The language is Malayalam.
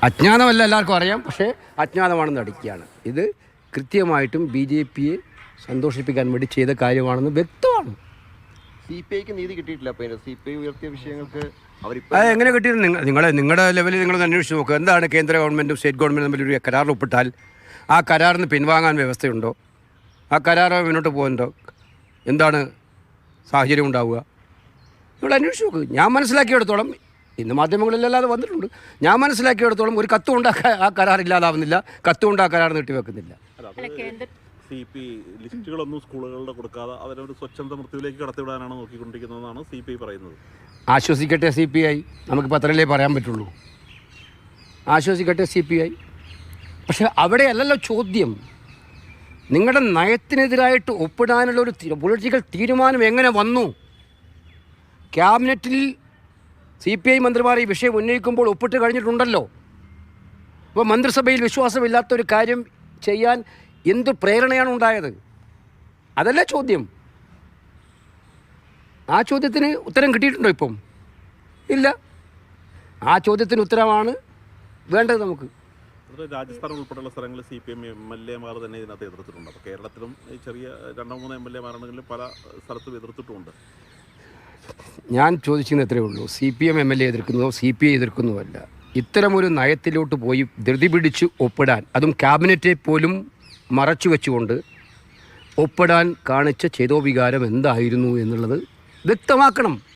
അജ്ഞാതമല്ല, എല്ലാവർക്കും അറിയാം. പക്ഷേ അജ്ഞാതമാണെന്ന് നടിക്കുകയാണ്. ഇത് കൃത്യമായിട്ടും BJP സന്തോഷിപ്പിക്കാൻ വേണ്ടി ചെയ്ത കാര്യമാണെന്ന് വ്യക്തമാണ്. CPIക്ക് നീതി കിട്ടിയിട്ടില്ല. അപ്പോൾ CPI ഉയർത്തിയ വിഷയങ്ങൾക്ക് അത് എങ്ങനെ കിട്ടിയിരുന്നു? നിങ്ങളുടെ ലെവലിൽ നിങ്ങൾ അന്വേഷിച്ച് നോക്കുക. എന്താണ് കേന്ദ്ര ഗവൺമെൻറ്റും സ്റ്റേറ്റ് ഗവൺമെൻറ്റും തമ്മിൽ ഒരു കരാറിൽ ഒപ്പിട്ടാൽ ആ കരാറിൽ നിന്ന് പിൻവാങ്ങാൻ വ്യവസ്ഥയുണ്ടോ? ആ കരാർ മുന്നോട്ട് പോകുന്നുണ്ടോ? എന്താണ് സാഹചര്യം ഉണ്ടാവുക? നിങ്ങൾ അന്വേഷിച്ച് നോക്കുക. ഞാൻ മനസ്സിലാക്കിയെടുത്തോളം, ഇന്ന് മാധ്യമങ്ങളിലല്ലാതെ വന്നിട്ടുണ്ട്, ഞാൻ മനസ്സിലാക്കിയെടുത്തോളം ഒരു കത്തും ഉണ്ടാക്കാൻ ആ കരാർ ഇല്ലാതാവുന്നില്ല, കത്തും കൊണ്ട് ആ കരാർ നീട്ടിവെക്കുന്നില്ല. CPI ലിസ്റ്റുകളൊന്നും സ്കൂളുകളുടെ കൊടുക്കാതെ അവരൊരു സ്വച്ഛന്ത മൃത്യുവിലേക്ക് കടത്തിവിടാനാണ് നോക്കിക്കൊണ്ടിരിക്കുന്നതെന്നാണ് CPI പറയുന്നത്. ആശ്വസിക്കട്ടെ CPI, നമുക്കിപ്പോൾ അത്രയല്ലേ പറയാൻ പറ്റുള്ളൂ. ആശ്വസിക്കട്ടെ CPI. പക്ഷെ അവിടെ അല്ലല്ലോ ചോദ്യം. നിങ്ങളുടെ നയത്തിനെതിരായിട്ട് ഒപ്പിടാനുള്ള ഒരു പൊളിറ്റിക്കൽ തീരുമാനം എങ്ങനെ വന്നു? ക്യാബിനറ്റിൽ CPI മന്ത്രിമാർ ഈ വിഷയം ഉന്നയിക്കുമ്പോൾ ഒപ്പിട്ട് കഴിഞ്ഞിട്ടുണ്ടല്ലോ. അപ്പോൾ മന്ത്രിസഭയിൽ വിശ്വാസമില്ലാത്തൊരു കാര്യം ചെയ്യാൻ എന്ത് പ്രേരണയാണ് ഉണ്ടായത്? അതല്ലേ ചോദ്യം. ആ ചോദ്യത്തിന് ഉത്തരം കിട്ടിയിട്ടുണ്ടോ ഇപ്പം? ഇല്ല. ആ ചോദ്യത്തിന് ഉത്തരമാണ് വേണ്ടത് നമുക്ക്. രാജസ്ഥാൻ ഉൾപ്പെടെയുള്ള സ്ഥലങ്ങളിൽ CPM MLA തന്നെ ഇതിനകത്ത് എതിർത്തിട്ടുണ്ട്. അപ്പോൾ കേരളത്തിലും ഈ ചെറിയ 2-3 MLA പല സ്ഥലത്തും എതിർത്തിട്ടുമുണ്ട്. ഞാൻ ചോദിക്കുന്നത് എത്രയേ ഉള്ളൂ. CPM MLA എതിർക്കുന്നതോ CPI എതിർക്കുന്നതല്ല. ഇത്തരമൊരു നയത്തിലോട്ട് പോയി ധൃതി പിടിച്ച് ഒപ്പിടാൻ, അതും ക്യാബിനറ്റെ പോലും മറച്ചു വെച്ചുകൊണ്ട് ഒപ്പിടാൻ കാണിച്ച ചേതോവികാരം എന്തായിരുന്നു എന്നുള്ളത് വ്യക്തമാക്കണം.